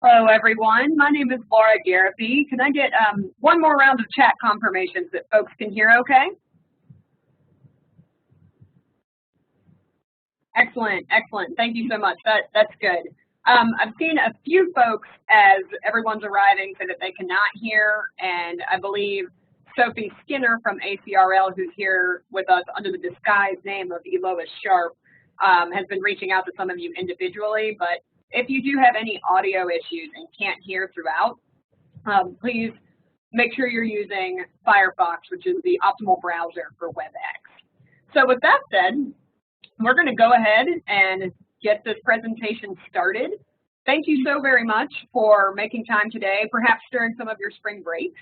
Hello, everyone. My name is Laura Garapi. Can I get one more round of chat confirmations that folks can hear okay? Excellent, excellent. Thank you so much. That's good. I've seen a few folks as everyone's arriving say that they cannot hear, and I believe Sophie Skinner from ACRL, who's here with us under the disguised name of Lois Sharp, has been reaching out to some of you individually, but if you do have any audio issues and can't hear throughout, please make sure you're using Firefox, which is the optimal browser for WebEx. So with that said, we're going to go ahead and get this presentation started. Thank you so very much for making time today, perhaps during some of your spring breaks,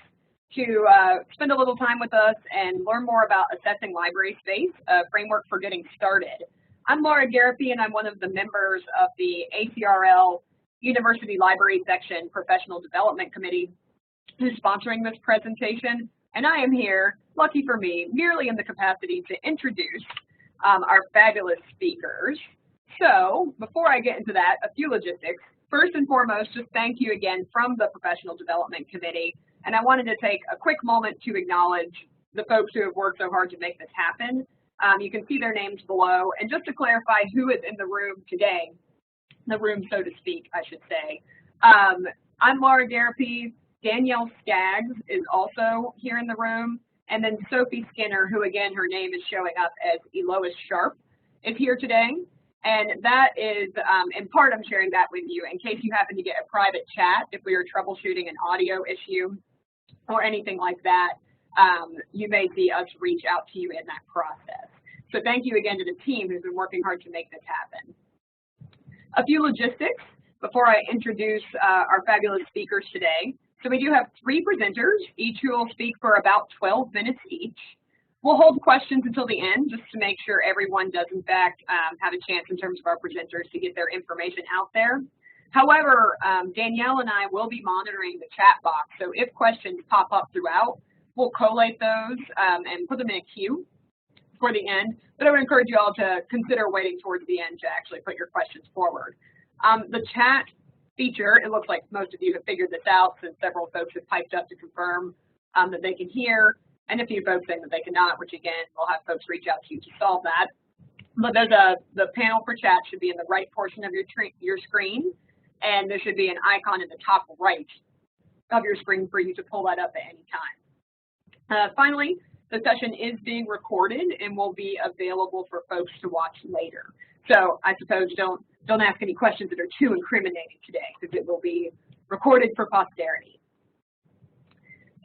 to spend a little time with us and learn more about assessing library space, a framework for getting started. I'm Laura Garapi, and I'm one of the members of the ACRL University Library Section Professional Development Committee who's sponsoring this presentation. And I am here, lucky for me, merely in the capacity to introduce our fabulous speakers. So before I get into that, a few logistics. First and foremost, just thank you again from the Professional Development Committee. And I wanted to take a quick moment to acknowledge the folks who have worked so hard to make this happen. You can see their names below. And just to clarify who is in the room today, the room, so to speak, I should say. I'm Laura Garapi. Danielle Skaggs is also here in the room. And then Sophie Skinner, who again, her name is showing up as Lois Sharp, is here today. And that is, in part, I'm sharing that with you in case you happen to get a private chat if we are troubleshooting an audio issue or anything like that. You may see us reach out to you in that process. So thank you again to the team who's been working hard to make this happen. A few logistics before I introduce our fabulous speakers today. So we do have 3 presenters, each who will speak for about 12 minutes each. We'll hold questions until the end just to make sure everyone does in fact have a chance in terms of our presenters to get their information out there. However, Danielle and I will be monitoring the chat box. So if questions pop up throughout, we'll collate those and put them in a queue for the end. But I would encourage you all to consider waiting towards the end to actually put your questions forward. The chat feature, it looks like most of you have figured this out since several folks have piped up to confirm that they can hear, and a few folks saying that they cannot, which again, we'll have folks reach out to you to solve that. But there's the panel for chat should be in the right portion of your screen, and there should be an icon in the top right of your screen for you to pull that up at any time. Finally, the session is being recorded and will be available for folks to watch later. So I suppose don't ask any questions that are too incriminating today, because it will be recorded for posterity.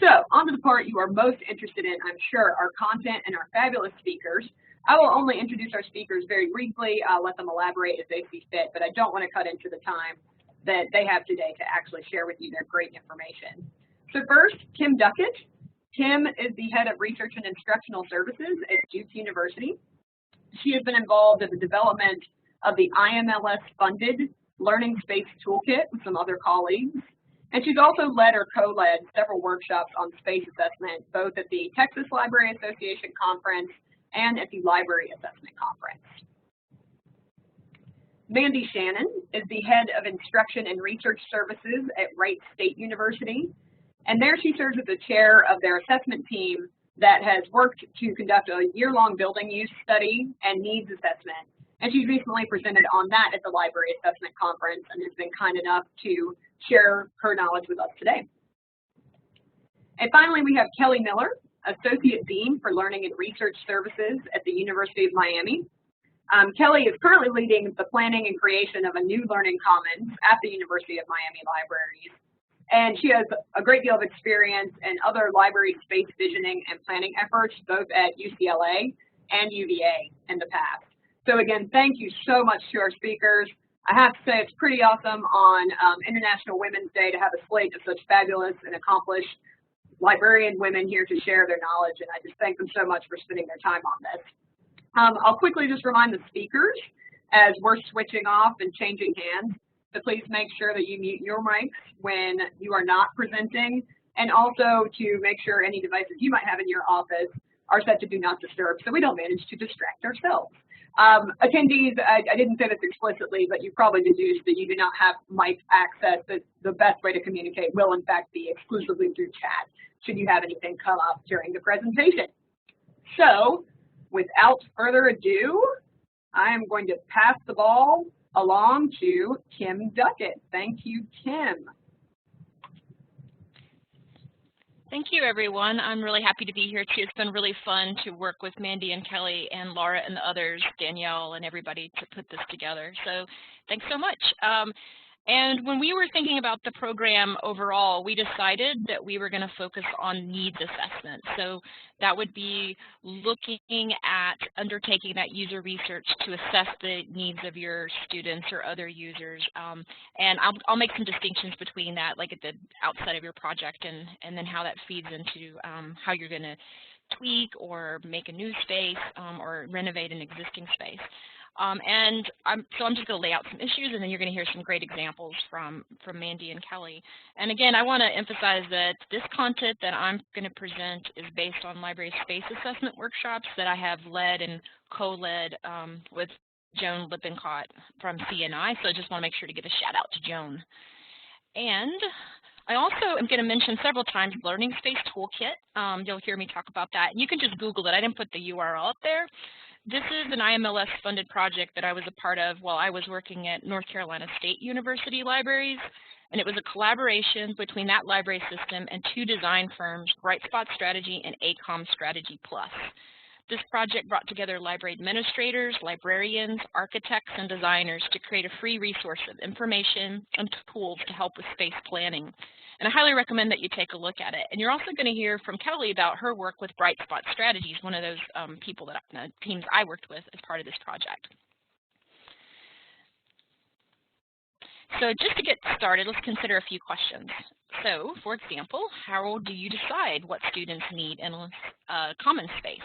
So on to the part you are most interested in, I'm sure, our content and our fabulous speakers. I will only introduce our speakers very briefly. I'll let them elaborate as they see fit, but I don't want to cut into the time that they have today to actually share with you their great information. So first, Kim Duckett. Kim is the head of Research and Instructional Services at Duke University. She has been involved in the development of the IMLS-funded Learning Space Toolkit with some other colleagues. And she's also led or co-led several workshops on space assessment, both at the Texas Library Association Conference and at the Library Assessment Conference. Mandy Shannon is the head of Instruction and Research Services at Wright State University. And there she serves as the chair of their assessment team that has worked to conduct a year-long building use study and needs assessment. And she's recently presented on that at the Library Assessment Conference and has been kind enough to share her knowledge with us today. And finally, we have Kelly Miller, Associate Dean for Learning and Research Services at the University of Miami. Kelly is currently leading the planning and creation of a new learning commons at the University of Miami Libraries. And she has a great deal of experience in other library space visioning and planning efforts, both at UCLA and UVA in the past. So again, thank you so much to our speakers. I have to say it's pretty awesome on International Women's Day to have a slate of such fabulous and accomplished librarian women here to share their knowledge, and I just thank them so much for spending their time on this. I'll quickly just remind the speakers as we're switching off and changing hands. So please make sure that you mute your mics when you are not presenting, and also to make sure any devices you might have in your office are set to do not disturb so we don't manage to distract ourselves. Attendees, I didn't say this explicitly, but you probably deduced that you do not have mic access. That the best way to communicate will in fact be exclusively through chat, should you have anything come up during the presentation. So without further ado, I am going to pass the ball along to Kim Duckett. Thank you, Kim. Thank you, everyone. I'm really happy to be here, too. It's been really fun to work with Mandy and Kelly and Laura and the others, Danielle and everybody, to put this together. So thanks so much. And when we were thinking about the program overall, we decided that we were going to focus on needs assessment. So that would be looking at undertaking that user research to assess the needs of your students or other users. And I'll make some distinctions between that, like at the outside of your project, and then how that feeds into how you're going to tweak or make a new space or renovate an existing space. So I'm just going to lay out some issues, and then you're going to hear some great examples from Mandy and Kelly. And again, I want to emphasize that this content that I'm going to present is based on library space assessment workshops that I have led and co-led with Joan Lippincott from CNI. So I just want to make sure to give a shout out to Joan. And I also am going to mention several times Learning Space Toolkit. You'll hear me talk about that. And you can just Google it. I didn't put the URL up there. This is an IMLS-funded project that I was a part of while I was working at North Carolina State University Libraries, and it was a collaboration between that library system and two design firms, Brightspot Strategy and ACOM Strategy Plus. This project brought together library administrators, librarians, architects, and designers to create a free resource of information and tools to help with space planning. And I highly recommend that you take a look at it. And you're also going to hear from Kelly about her work with Brightspot Strategies, one of those people that teams I worked with as part of this project. So just to get started, let's consider a few questions. So, for example, how do you decide what students need in a common space?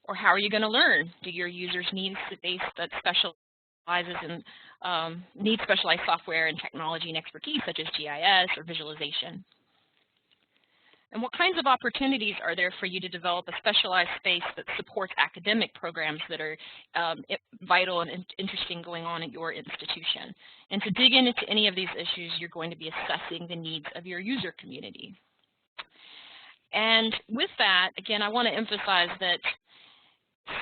Or how are you going to learn? Do your users need a space that specializes in need specialized software and technology and expertise such as GIS or visualization? And what kinds of opportunities are there for you to develop a specialized space that supports academic programs that are vital and interesting going on at your institution? And to dig into any of these issues, you're going to be assessing the needs of your user community. And with that, again, I want to emphasize that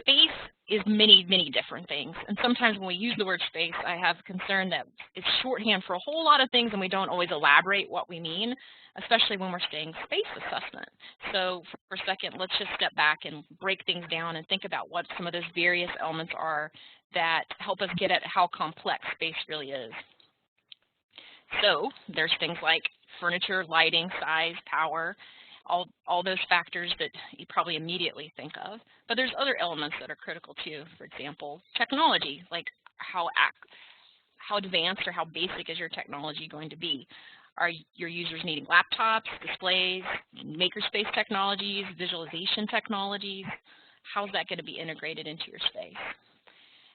space is many, many different things. And sometimes when we use the word space, I have concern that it's shorthand for a whole lot of things and we don't always elaborate what we mean, especially when we're saying space assessment. So for a second, let's just step back and break things down and think about what some of those various elements are that help us get at how complex space really is. So there's things like furniture, lighting, size, power, all those factors that you probably immediately think of. But there's other elements that are critical too. For example, technology, like how advanced or how basic is your technology going to be? Are your users needing laptops, displays, makerspace technologies, visualization technologies? How's that going to be integrated into your space?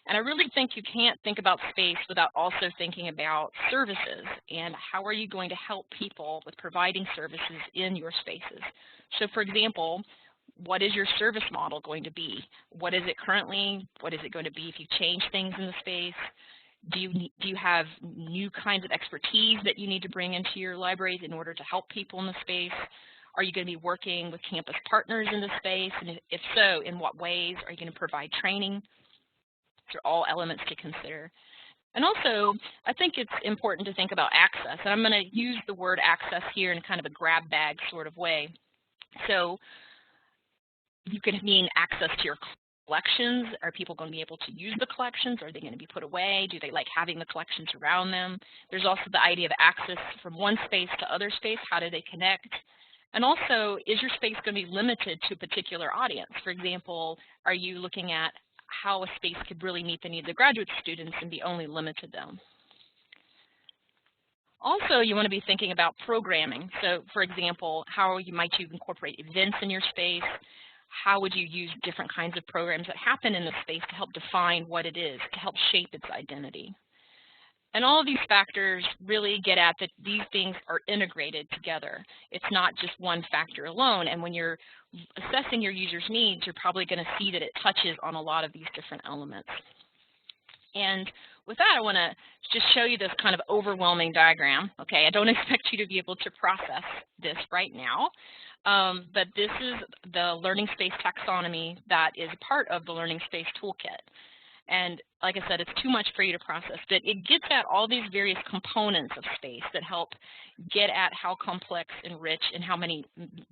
And I really think you can't think about space without also thinking about services and how are you going to help people with providing services in your spaces. So for example, what is your service model going to be? What is it currently? What is it going to be if you change things in the space? Do you have new kinds of expertise that you need to bring into your libraries in order to help people in the space? Are you going to be working with campus partners in the space? And if so, in what ways? Are you going to provide training? These are all elements to consider. And also, I think it's important to think about access. And I'm going to use the word access here in kind of a grab bag sort of way. So you could mean access to your collections. Are people going to be able to use the collections? Are they going to be put away? Do they like having the collections around them? There's also the idea of access from one space to other space. How do they connect? And also, is your space going to be limited to a particular audience? For example, are you looking at how a space could really meet the needs of graduate students and be only limited to them? Also, you want to be thinking about programming. So, for example, how might you incorporate events in your space? How would you use different kinds of programs that happen in the space to help define what it is, to help shape its identity? And all of these factors really get at that these things are integrated together. It's not just one factor alone. And when you're assessing your user's needs, you're probably going to see that it touches on a lot of these different elements. And with that, I want to just show you this kind of overwhelming diagram. Okay, I don't expect you to be able to process this right now, but this is the learning space taxonomy that is part of the Learning Space Toolkit. And like I said, it's too much for you to process, but it gets at all these various components of space that help get at how complex and rich and how many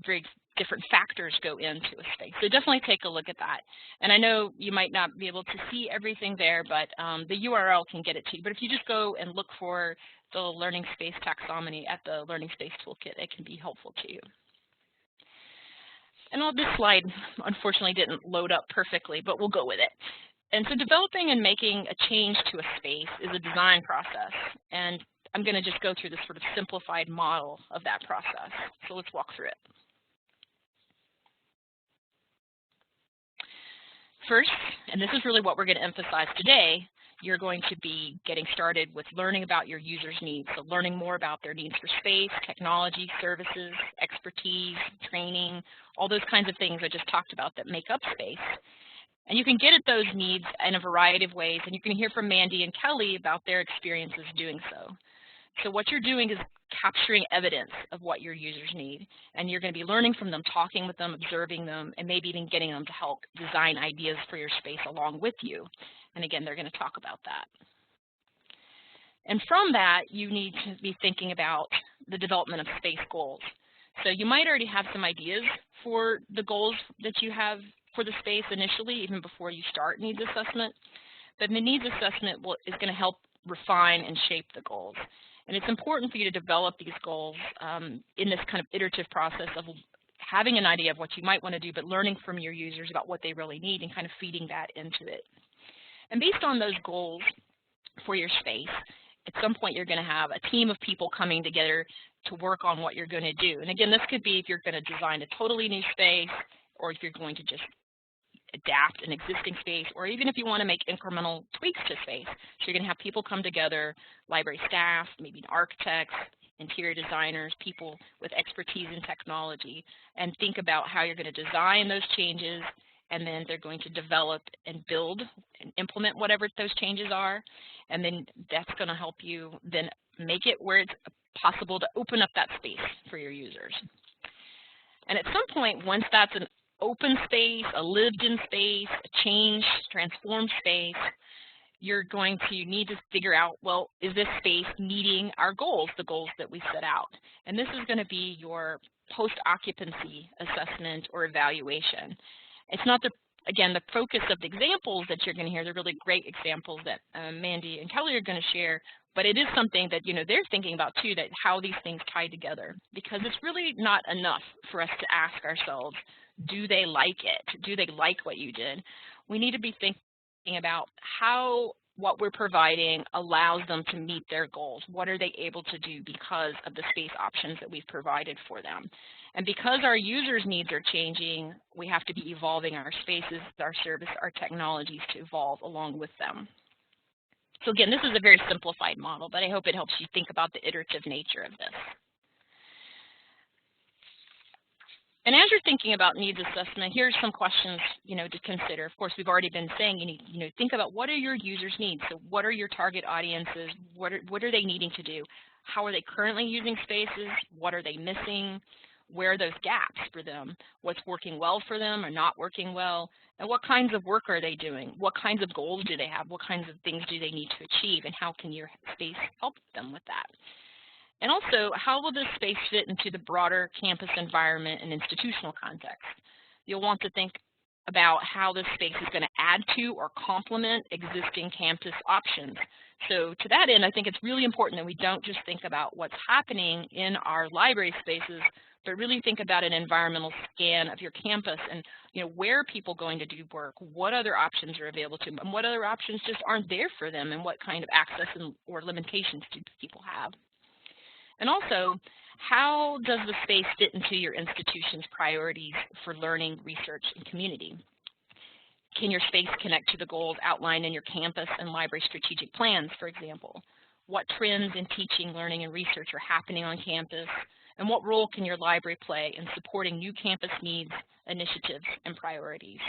very different factors go into a space. So definitely take a look at that. And I know you might not be able to see everything there, but the URL can get it to you. But if you just go and look for the Learning Space Taxonomy at the Learning Space Toolkit, it can be helpful to you. And this slide, unfortunately, didn't load up perfectly, but we'll go with it. And so developing and making a change to a space is a design process. And I'm going to just go through this sort of simplified model of that process. So let's walk through it. First, and this is really what we're going to emphasize today, you're going to be getting started with learning about your users' needs. So learning more about their needs for space, technology, services, expertise, training, all those kinds of things I just talked about that make up space. And you can get at those needs in a variety of ways, and you can hear from Mandy and Kelly about their experiences doing so. So what you're doing is capturing evidence of what your users need, and you're going to be learning from them, talking with them, observing them, and maybe even getting them to help design ideas for your space along with you. And again, they're going to talk about that. And from that, you need to be thinking about the development of space goals. So you might already have some ideas for the goals that you have for the space initially, even before you start needs assessment. But the needs assessment is going to help refine and shape the goals. And it's important for you to develop these goals in this kind of iterative process of having an idea of what you might want to do, but learning from your users about what they really need and kind of feeding that into it. And based on those goals for your space, at some point you're going to have a team of people coming together to work on what you're going to do. And again, this could be if you're going to design a totally new space, or if you're going to just adapt an existing space, or even if you want to make incremental tweaks to space. So you're going to have people come together, library staff, maybe architects, interior designers, people with expertise in technology, and think about how you're going to design those changes, and then they're going to develop and build and implement whatever those changes are, and then that's going to help you then make it where it's possible to open up that space for your users. And at some point, once that's an open space, a lived-in space, a changed, transformed space, you're going to need to figure out, well, is this space meeting our goals, the goals that we set out? And this is going to be your post-occupancy assessment or evaluation. It's not again, the focus of the examples that you're going to hear, they're really great examples that Mandy and Kelly are going to share, but it is something that, they're thinking about too, that how these things tie together, because it's really not enough for us to ask ourselves, do they like it? Do they like what you did? We need to be thinking about how what we're providing allows them to meet their goals. What are they able to do because of the space options that we've provided for them? And because our users' needs are changing, we have to be evolving our spaces, our service, our technologies to evolve along with them. So again, this is a very simplified model, but I hope it helps you think about the iterative nature of this. And as you're thinking about needs assessment, here's some questions, to consider. Of course, we've already been saying you need, think about what are your users' needs. So what are your target audiences? What are they needing to do? How are they currently using spaces? What are they missing? Where are those gaps for them? What's working well for them or not working well? And what kinds of work are they doing? What kinds of goals do they have? What kinds of things do they need to achieve? And how can your space help them with that? And also, how will this space fit into the broader campus environment and institutional context? You'll want to think about how this space is going to add to or complement existing campus options. So to that end, I think it's really important that we don't just think about what's happening in our library spaces, but really think about an environmental scan of your campus and where are people going to do work, what other options are available to them, and what other options just aren't there for them, and what kind of access or limitations do people have. And also, how does the space fit into your institution's priorities for learning, research, and community? Can your space connect to the goals outlined in your campus and library strategic plans, for example? what trends in teaching, learning, and research are happening on campus, and what role can your library play in supporting new campus needs, initiatives, and priorities.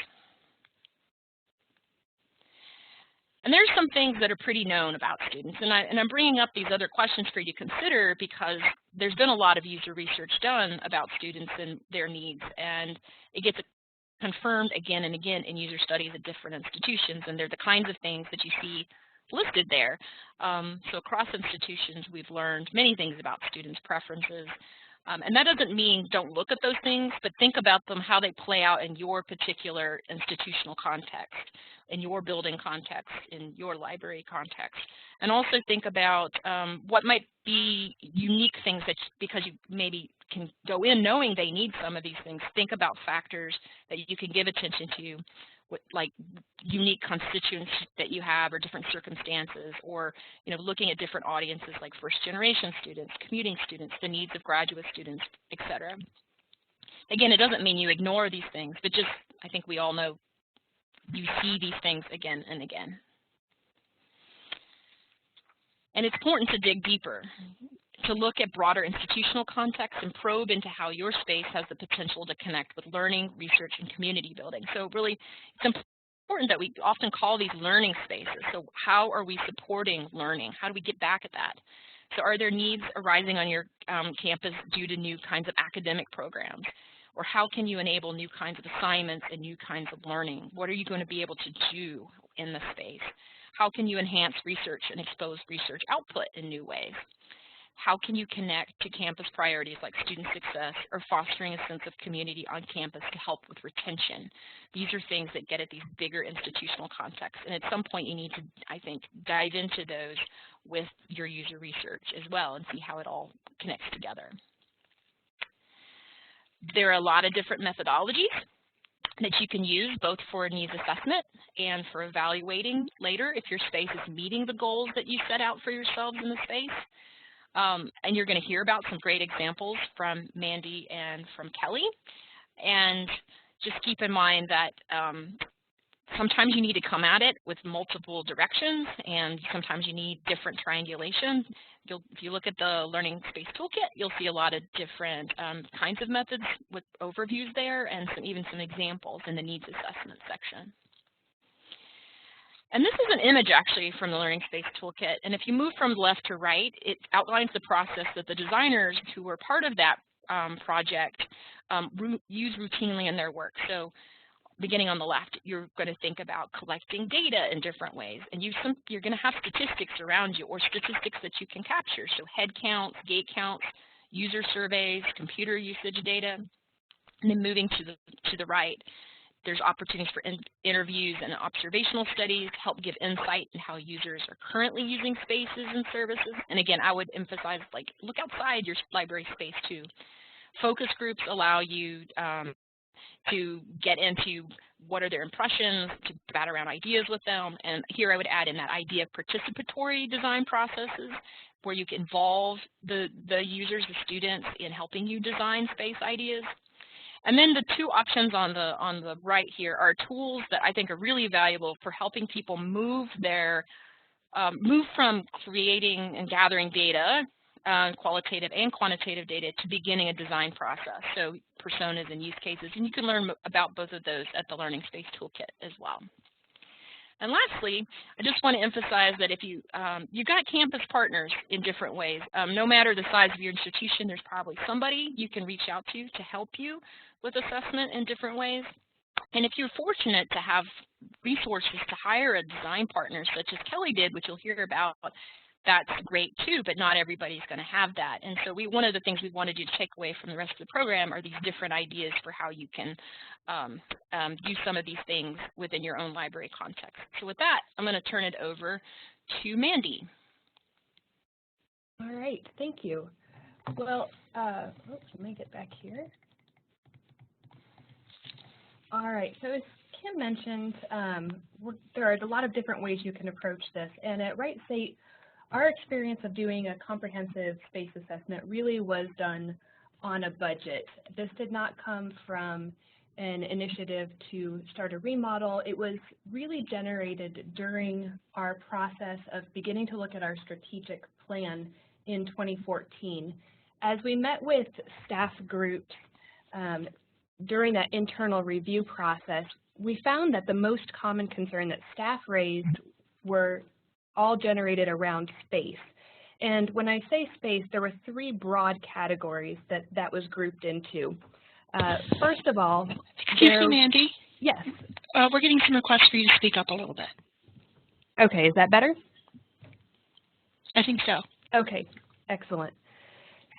And there's some things that are pretty known about students, and I'm bringing up these other questions for you to consider because there's been a lot of user research done about students and their needs, and it gets confirmed again and again in user studies at different institutions, and they're the kinds of things that you see listed there. So across institutions, we've learned many things about students' preferences. And that doesn't mean don't look at those things, but think about them, how they play out in your particular institutional context, in your building context, in your library context. And also think about what might be unique things that, because you maybe can go in knowing they need some of these things, think about factors that you can give attention to, like unique constituents that you have or different circumstances, or looking at different audiences like first-generation students, commuting students, the needs of graduate students, etc. Again, it doesn't mean you ignore these things, but just I think we all know you see these things again and again. And it's important to dig deeper, to look at broader institutional context and probe into how your space has the potential to connect with learning, research, and community building. So really, it's important that we often call these learning spaces. So how are we supporting learning? How do we get back at that? So are there needs arising on your campus due to new kinds of academic programs? Or how can you enable new kinds of assignments and new kinds of learning? What are you going to be able to do in the space? How can you enhance research and expose research output in new ways? How can you connect to campus priorities like student success or fostering a sense of community on campus to help with retention? These are things that get at these bigger institutional contexts. And at some point you need to, I think, dive into those with your user research as well and see how it all connects together. There are a lot of different methodologies that you can use both for needs assessment and for evaluating later if your space is meeting the goals that you set out for yourselves in the space. And you're going to hear about some great examples from Mandy and from Kelly. And just keep in mind that sometimes you need to come at it with multiple directions, and sometimes you need different triangulation. If you look at the Learning Space Toolkit, you'll see a lot of different kinds of methods with overviews there, and even some examples in the needs assessment section. And this is an image actually from the Learning Space Toolkit, and if you move from left to right, it outlines the process that the designers who were part of that project use routinely in their work. So beginning on the left, you're going to think about collecting data in different ways, and you're going to have statistics around you, or statistics that you can capture, so head counts, gate counts, user surveys, computer usage data. And then moving to the right, there's opportunities for interviews and observational studies to help give insight in how users are currently using spaces and services. And again, I would emphasize, like, look outside your library space too. Focus groups allow you to get into what are their impressions, to bat around ideas with them. And here I would add in that idea of participatory design processes, where you can involve the users, the students, in helping you design space ideas. And then the two options on the right here are tools that I think are really valuable for helping people move from creating and gathering data, qualitative and quantitative data, to beginning a design process. So personas and use cases, and you can learn about both of those at the Learning Space Toolkit as well. And lastly, I just want to emphasize that if you've got campus partners in different ways. No matter the size of your institution, there's probably somebody you can reach out to help you with assessment in different ways. And if you're fortunate to have resources to hire a design partner, such as Kelly did, which you'll hear about, that's great too, but not everybody's going to have that. And so one of the things we wanted you to take away from the rest of the program are these different ideas for how you can use some of these things within your own library context. So with that, I'm going to turn it over to Mandy. All right, thank you. Well, let me get back here. All right, so as Kim mentioned, there are a lot of different ways you can approach this. And at Wright State, our experience of doing a comprehensive space assessment really was done on a budget. This did not come from an initiative to start a remodel. It was really generated during our process of beginning to look at our strategic plan in 2014. As we met with staff groups during that internal review process, we found that the most common concern that staff raised were all generated around space. And when I say space, there were three broad categories that was grouped into. First of all, excuse me, Mandy. Yes. We're getting some requests for you to speak up a little bit. Okay, is that better? I think so. Okay, excellent.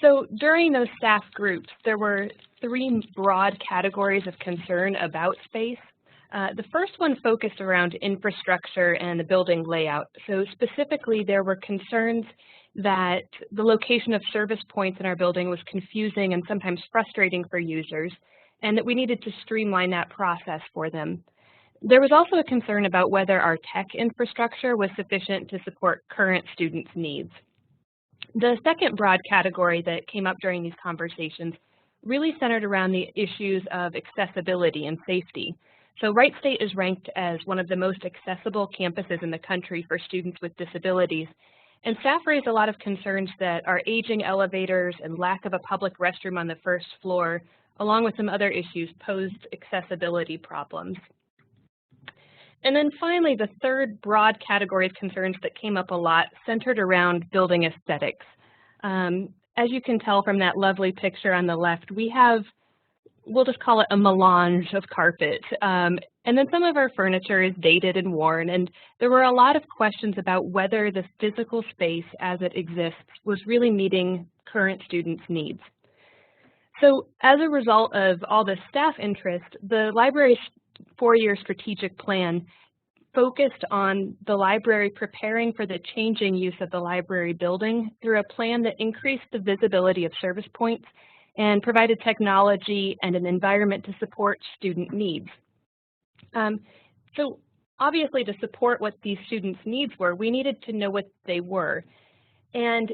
So during those staff groups, there were three broad categories of concern about space. The first one focused around infrastructure and the building layout. So specifically, there were concerns that the location of service points in our building was confusing and sometimes frustrating for users, and that we needed to streamline that process for them. There was also a concern about whether our tech infrastructure was sufficient to support current students' needs. The second broad category that came up during these conversations really centered around the issues of accessibility and safety. So Wright State is ranked as one of the most accessible campuses in the country for students with disabilities. And staff raised a lot of concerns that our aging elevators and lack of a public restroom on the first floor, along with some other issues, posed accessibility problems. And then finally, the third broad category of concerns that came up a lot centered around building aesthetics. As you can tell from that lovely picture on the left, we have, we'll just call it a melange of carpet. And then some of our furniture is dated and worn, and there were a lot of questions about whether the physical space as it exists was really meeting current students' needs. So as a result of all the staff interest, the library's four-year strategic plan focused on the library preparing for the changing use of the library building through a plan that increased the visibility of service points and provided technology and an environment to support student needs. So obviously, to support what these students' needs were, we needed to know what they were. And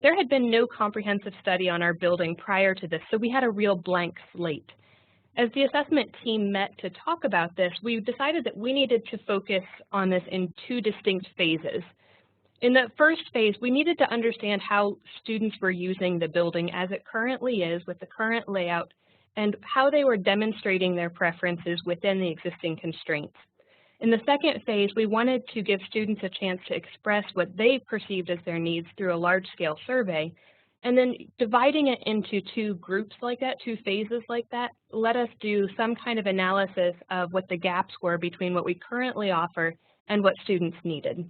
there had been no comprehensive study on our building prior to this, so we had a real blank slate. As the assessment team met to talk about this, we decided that we needed to focus on this in two distinct phases. In the first phase, we needed to understand how students were using the building as it currently is with the current layout and how they were demonstrating their preferences within the existing constraints. In the second phase, we wanted to give students a chance to express what they perceived as their needs through a large-scale survey, and then dividing it into two groups like that, two phases like that, let us do some kind of analysis of what the gaps were between what we currently offer and what students needed.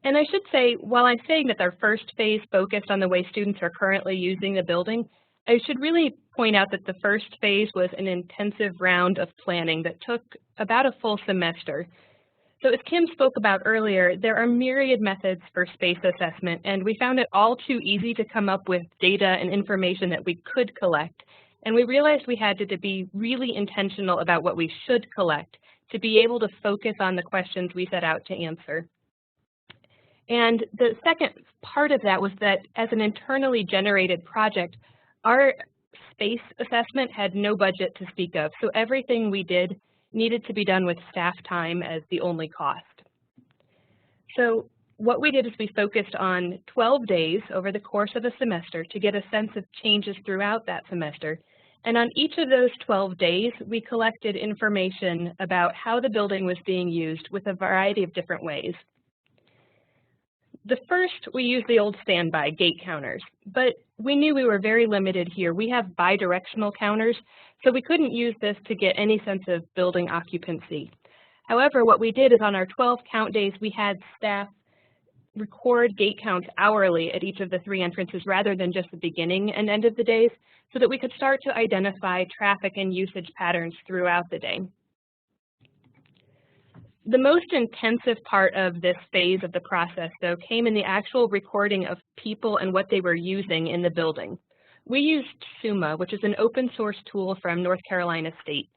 And I should say, while I'm saying that our first phase focused on the way students are currently using the building, I should really point out that the first phase was an intensive round of planning that took about a full semester. So as Kim spoke about earlier, there are myriad methods for space assessment, and we found it all too easy to come up with data and information that we could collect. And we realized we had to be really intentional about what we should collect to be able to focus on the questions we set out to answer. And the second part of that was that as an internally generated project, our space assessment had no budget to speak of, so everything we did needed to be done with staff time as the only cost. So what we did is we focused on 12 days over the course of a semester to get a sense of changes throughout that semester. And on each of those 12 days, we collected information about how the building was being used with a variety of different ways. The first, we used the old standby gate counters, but we knew we were very limited here. We have bidirectional counters, so we couldn't use this to get any sense of building occupancy. However, what we did is on our 12 count days, we had staff record gate counts hourly at each of the three entrances rather than just the beginning and end of the days, so that we could start to identify traffic and usage patterns throughout the day. The most intensive part of this phase of the process, though, came in the actual recording of people and what they were using in the building. We used Summa, which is an open source tool from North Carolina State.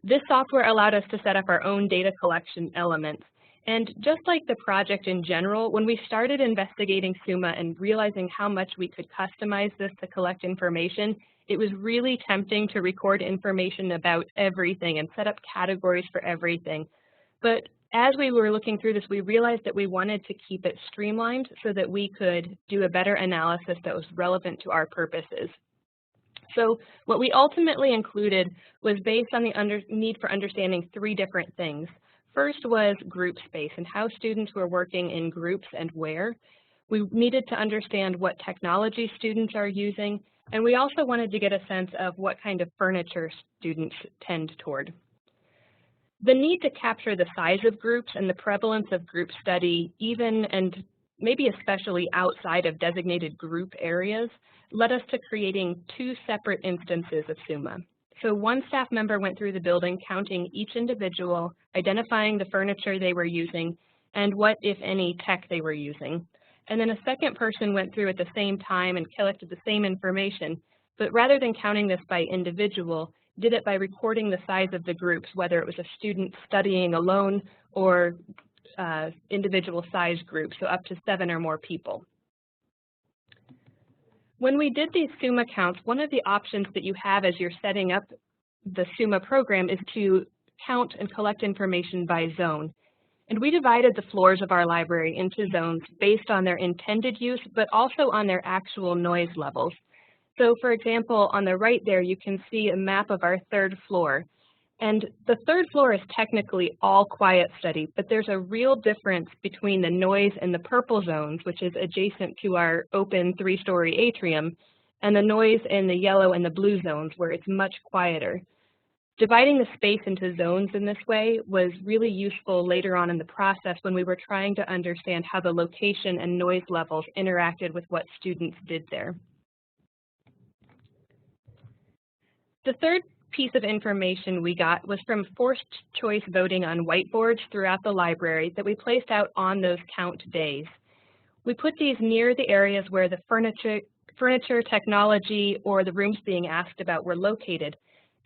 This software allowed us to set up our own data collection elements. And just like the project in general, when we started investigating Summa and realizing how much we could customize this to collect information, it was really tempting to record information about everything and set up categories for everything. But as we were looking through this, we realized that we wanted to keep it streamlined so that we could do a better analysis that was relevant to our purposes. So what we ultimately included was based on the need for understanding three different things. First was group space and how students were working in groups and where. We needed to understand what technology students are using, and we also wanted to get a sense of what kind of furniture students tend toward. The need to capture the size of groups and the prevalence of group study, even and maybe especially outside of designated group areas, led us to creating two separate instances of SUMA. So one staff member went through the building counting each individual, identifying the furniture they were using, and what, if any, tech they were using. And then a second person went through at the same time and collected the same information, but rather than counting this by individual, did it by recording the size of the groups, whether it was a student studying alone or individual size groups, so up to 7 or more people. When we did these SUMA counts, one of the options that you have as you're setting up the SUMA program is to count and collect information by zone. And we divided the floors of our library into zones based on their intended use, but also on their actual noise levels. So for example, on the right there, you can see a map of our third floor. And the third floor is technically all quiet study, but there's a real difference between the noise in the purple zones, which is adjacent to our open 3-story atrium, and the noise in the yellow and the blue zones, where it's much quieter. Dividing the space into zones in this way was really useful later on in the process when we were trying to understand how the location and noise levels interacted with what students did there. The third piece of information we got was from forced choice voting on whiteboards throughout the library that we placed out on those count days. We put these near the areas where the furniture, technology, or the rooms being asked about were located.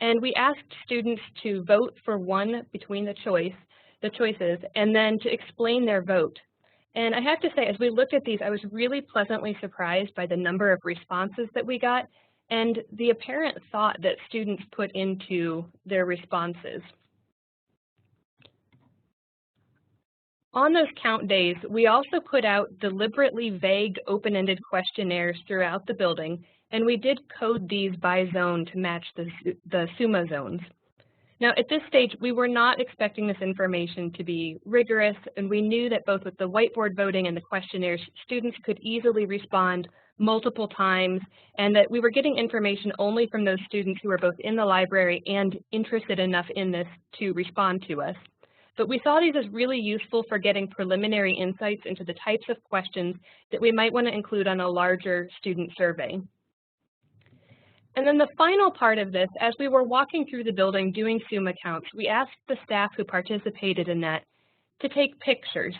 And we asked students to vote for one between the choices, and then to explain their vote. And I have to say, as we looked at these, I was really pleasantly surprised by the number of responses that we got and the apparent thought that students put into their responses. On those count days, we also put out deliberately vague open-ended questionnaires throughout the building, and we did code these by zone to match the SUMA zones. Now, at this stage, we were not expecting this information to be rigorous, and we knew that both with the whiteboard voting and the questionnaires, students could easily respond multiple times, and that we were getting information only from those students who were both in the library and interested enough in this to respond to us. But we saw these as really useful for getting preliminary insights into the types of questions that we might want to include on a larger student survey. And then the final part of this, as we were walking through the building doing SUMA counts, we asked the staff who participated in that to take pictures.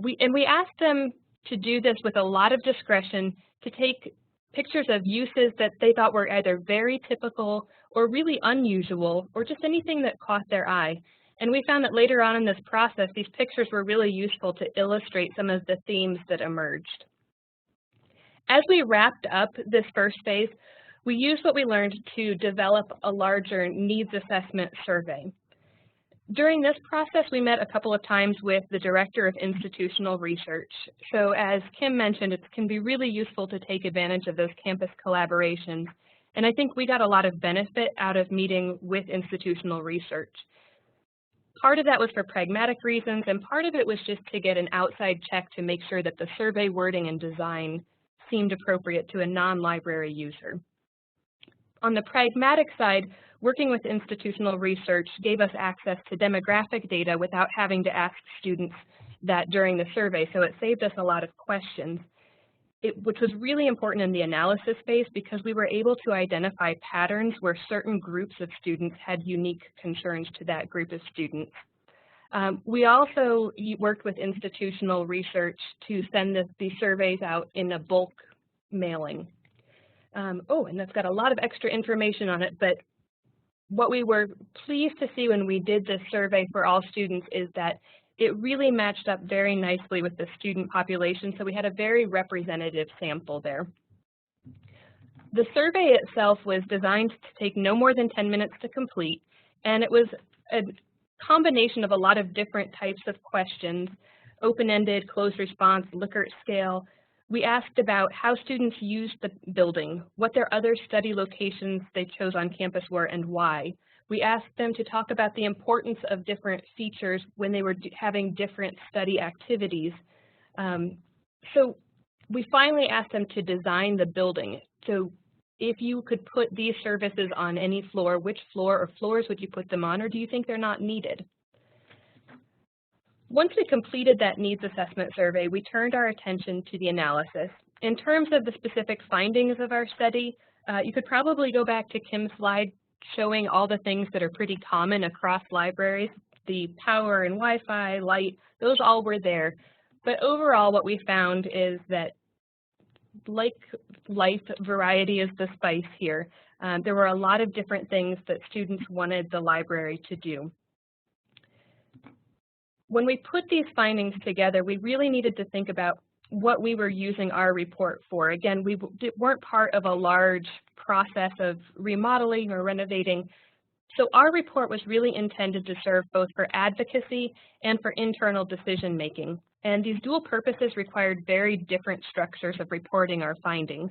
We asked them to do this with a lot of discretion, to take pictures of uses that they thought were either very typical or really unusual, or just anything that caught their eye. And we found that later on in this process, these pictures were really useful to illustrate some of the themes that emerged. As we wrapped up this first phase, we used what we learned to develop a larger needs assessment survey. During this process, we met a couple of times with the Director of Institutional Research. So as Kim mentioned, it can be really useful to take advantage of those campus collaborations. And I think we got a lot of benefit out of meeting with institutional research. Part of that was for pragmatic reasons, and part of it was just to get an outside check to make sure that the survey wording and design seemed appropriate to a non-library user. On the pragmatic side, working with institutional research gave us access to demographic data without having to ask students that during the survey, so it saved us a lot of questions, which was really important in the analysis phase because we were able to identify patterns where certain groups of students had unique concerns to that group of students. We also worked with institutional research to send these surveys out in a bulk mailing. And that's got a lot of extra information on it, but what we were pleased to see when we did this survey for all students is that it really matched up very nicely with the student population, so we had a very representative sample there. The survey itself was designed to take no more than 10 minutes to complete, and it was a combination of a lot of different types of questions: open-ended, closed response, Likert scale. We asked about how students used the building, what their other study locations they chose on campus were, and why. We asked them to talk about the importance of different features when they were having different study activities. So we finally asked them to design the building. So if you could put these services on any floor, which floor or floors would you put them on, or do you think they're not needed? Once we completed that needs assessment survey, we turned our attention to the analysis. In terms of the specific findings of our study, you could probably go back to Kim's slide showing all the things that are pretty common across libraries. The power and Wi-Fi, light, those all were there. But overall, what we found is that, like life, variety is the spice here. There were a lot of different things that students wanted the library to do. When we put these findings together, we really needed to think about what we were using our report for. Again, we weren't part of a large process of remodeling or renovating. So our report was really intended to serve both for advocacy and for internal decision making. And these dual purposes required very different structures of reporting our findings.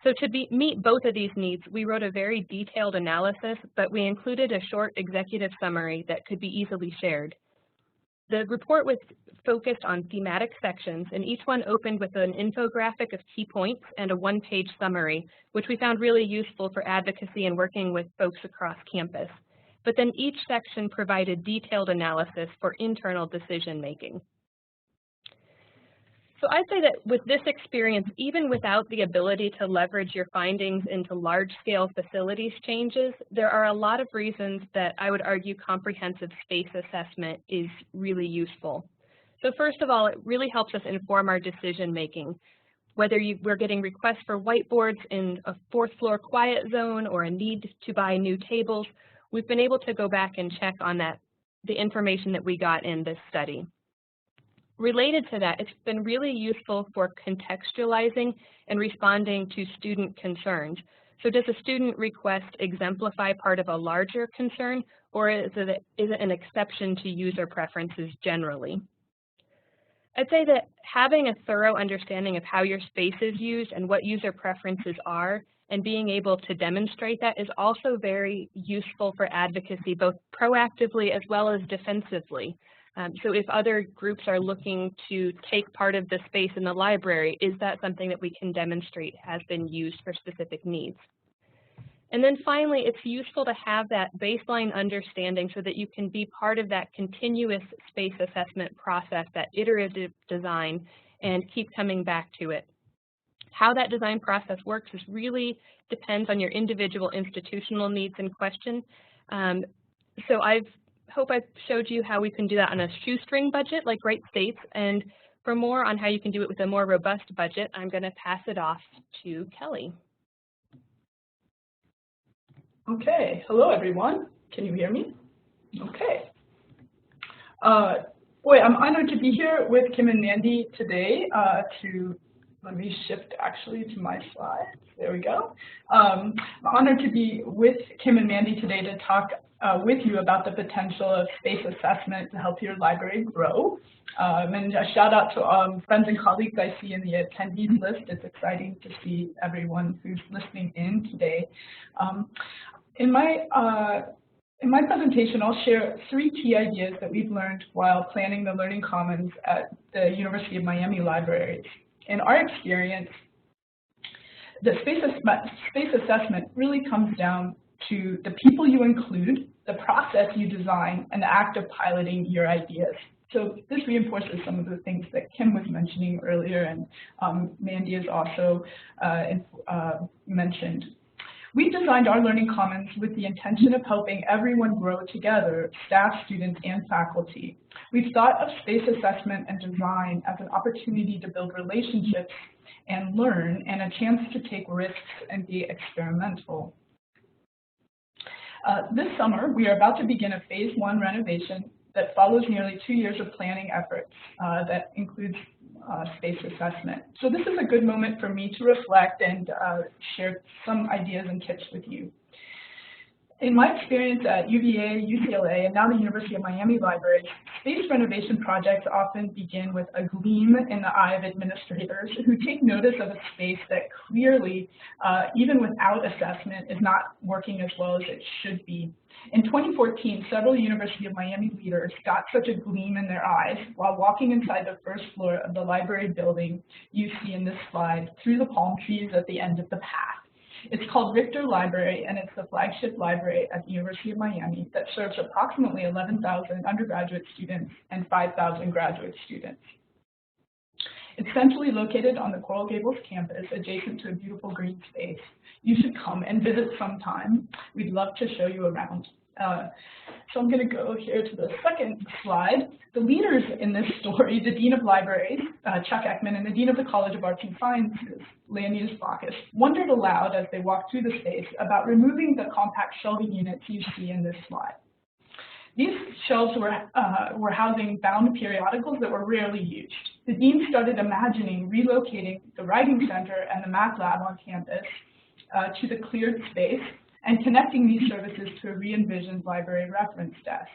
So to meet both of these needs, we wrote a very detailed analysis, but we included a short executive summary that could be easily shared. The report was focused on thematic sections, and each one opened with an infographic of key points and a one-page summary, which we found really useful for advocacy and working with folks across campus. But then each section provided detailed analysis for internal decision making. So I'd say that with this experience, even without the ability to leverage your findings into large-scale facilities changes, there are a lot of reasons that I would argue comprehensive space assessment is really useful. So first of all, it really helps us inform our decision-making. Whether we're getting requests for whiteboards in a fourth floor quiet zone or a need to buy new tables, we've been able to go back and check on that, the information that we got in this study. Related to that, it's been really useful for contextualizing and responding to student concerns. So does a student request exemplify part of a larger concern, or is it an exception to user preferences generally? I'd say that having a thorough understanding of how your space is used and what user preferences are, and being able to demonstrate that is also very useful for advocacy, both proactively as well as defensively. So if other groups are looking to take part of the space in the library, is that something that we can demonstrate has been used for specific needs? And then finally, it's useful to have that baseline understanding so that you can be part of that continuous space assessment process, that iterative design, and keep coming back to it. How that design process works is really depends on your individual institutional needs in question. So I hope I've showed you how we can do that on a shoestring budget like Wright states, and for more on how you can do it with a more robust budget, I'm going to pass it off to Kelly. Okay, hello everyone. Can you hear me? Okay. Boy, I'm honored to be here with Kim and Mandy today let me shift actually to my slides. There we go. I'm honored to be with Kim and Mandy today to talk with you about the potential of space assessment to help your library grow. And a shout out to friends and colleagues I see in the attendees list. It's exciting to see everyone who's listening in today. In my presentation, I'll share 3 key ideas that we've learned while planning the Learning Commons at the University of Miami libraries. In our experience, the space assessment really comes down to the people you include, the process you design, and the act of piloting your ideas. So this reinforces some of the things that Kim was mentioning earlier, and Mandy has also mentioned. We designed our Learning Commons with the intention of helping everyone grow together, staff, students, and faculty. We've thought of space assessment and design as an opportunity to build relationships and learn, and a chance to take risks and be experimental. This summer, we are about to begin a phase 1 renovation that follows nearly 2 years of planning efforts that includes space assessment. So this is a good moment for me to reflect and share some ideas and tips with you. In my experience at UVA, UCLA, and now the University of Miami libraries, space renovation projects often begin with a gleam in the eye of administrators who take notice of a space that clearly, even without assessment, is not working as well as it should be. In 2014, several University of Miami leaders got such a gleam in their eyes while walking inside the first floor of the library building you see in this slide through the palm trees at the end of the path. It's called Richter Library, and it's the flagship library at the University of Miami that serves approximately 11,000 undergraduate students and 5,000 graduate students. It's centrally located on the Coral Gables campus, adjacent to a beautiful green space. You should come and visit sometime. We'd love to show you around. So I'm going to go here to the second slide. The leaders in this story, the Dean of Libraries, Chuck Ekman, and the Dean of the College of Arts and Sciences, Leonidas Bacchus, wondered aloud as they walked through the space about removing the compact shelving units you see in this slide. These shelves were housing bound periodicals that were rarely used. The dean started imagining relocating the writing center and the math lab on campus to the cleared space and connecting these services to a re-envisioned library reference desk.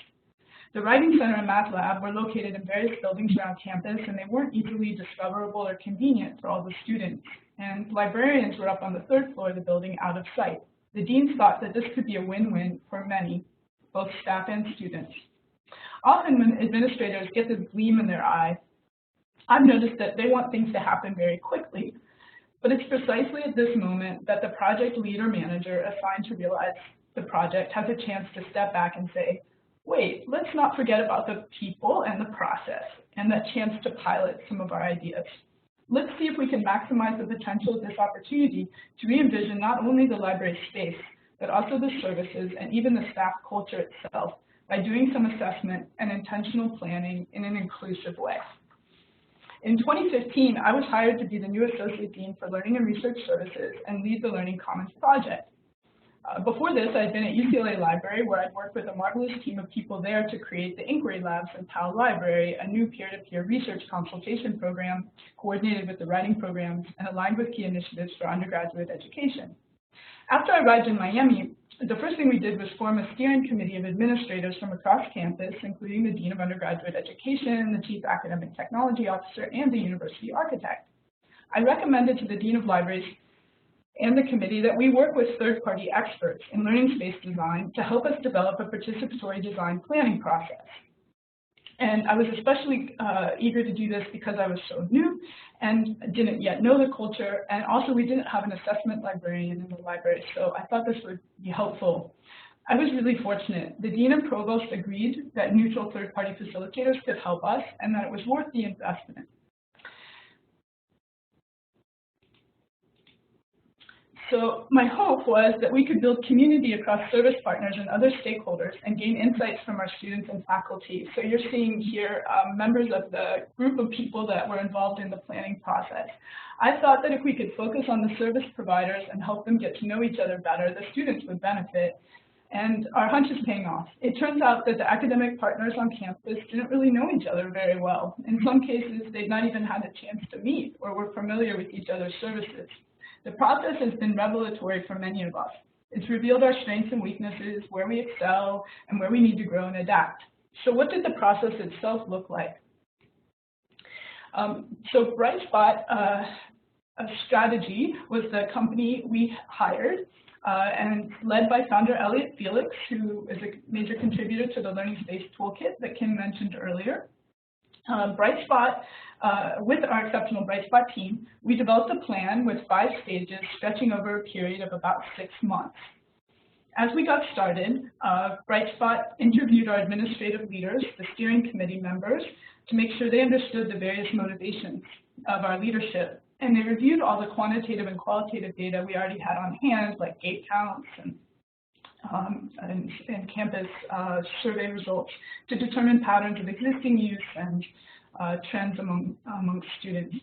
The Writing Center and Math Lab were located in various buildings around campus, and they weren't easily discoverable or convenient for all the students. And librarians were up on the third floor of the building out of sight. The deans thought that this could be a win-win for many, both staff and students. Often when administrators get this gleam in their eye, I've noticed that they want things to happen very quickly. But it's precisely at this moment that the project lead or manager assigned to realize the project has a chance to step back and say, wait, let's not forget about the people and the process and that chance to pilot some of our ideas. Let's see if we can maximize the potential of this opportunity to re-envision not only the library space, but also the services and even the staff culture itself by doing some assessment and intentional planning in an inclusive way. In 2015, I was hired to be the new Associate Dean for Learning and Research Services and lead the Learning Commons project. Before this, I'd been at UCLA Library, where I'd worked with a marvelous team of people there to create the Inquiry Labs in Powell Library, a new peer-to-peer research consultation program coordinated with the writing programs and aligned with key initiatives for undergraduate education. After I arrived in Miami, the first thing we did was form a steering committee of administrators from across campus, including the Dean of Undergraduate Education, the Chief Academic Technology Officer, and the University Architect. I recommended to the Dean of Libraries and the committee that we work with third-party experts in learning space design to help us develop a participatory design planning process. And I was especially eager to do this because I was so new and didn't yet know the culture, and also we didn't have an assessment librarian in the library, so I thought this would be helpful. I was really fortunate. The Dean and Provost agreed that neutral third-party facilitators could help us and that it was worth the investment. So my hope was that we could build community across service partners and other stakeholders and gain insights from our students and faculty. So you're seeing here members of the group of people that were involved in the planning process. I thought that if we could focus on the service providers and help them get to know each other better, the students would benefit. And our hunch is paying off. It turns out that the academic partners on campus didn't really know each other very well. In some cases, they'd not even had a chance to meet or were familiar with each other's services. The process has been revelatory for many of us. It's revealed our strengths and weaknesses, where we excel, and where we need to grow and adapt. So what did the process itself look like? So Bright Spot Strategy was the company we hired, and led by founder Elliot Felix, who is a major contributor to the Learning Space Toolkit that Kim mentioned earlier. Bright Spot, with our exceptional Bright Spot team, we developed a plan with 5 stages stretching over a period of about 6 months. As we got started, Bright Spot interviewed our administrative leaders, the steering committee members, to make sure they understood the various motivations of our leadership. And they reviewed all the quantitative and qualitative data we already had on hand, like gate counts and campus survey results, to determine patterns of existing use and trends among students.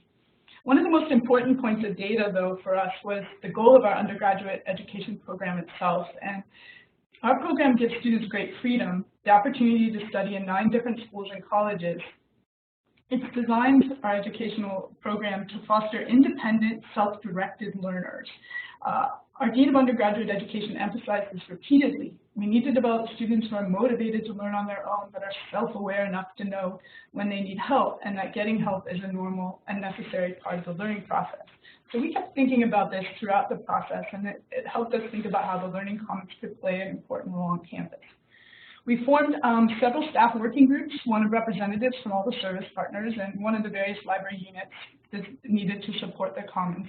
One of the most important points of data, though, for us was the goal of our undergraduate education program itself. And our program gives students great freedom, the opportunity to study in 9 different schools and colleges It's designed, our educational program, to foster independent, self-directed learners. Our Dean of Undergraduate Education emphasized this repeatedly. We need to develop students who are motivated to learn on their own, but are self-aware enough to know when they need help, and that getting help is a normal and necessary part of the learning process. So we kept thinking about this throughout the process, and it helped us think about how the Learning Commons could play an important role on campus. We formed several staff working groups, one of representatives from all the service partners, and one of the various library units that's needed to support the Commons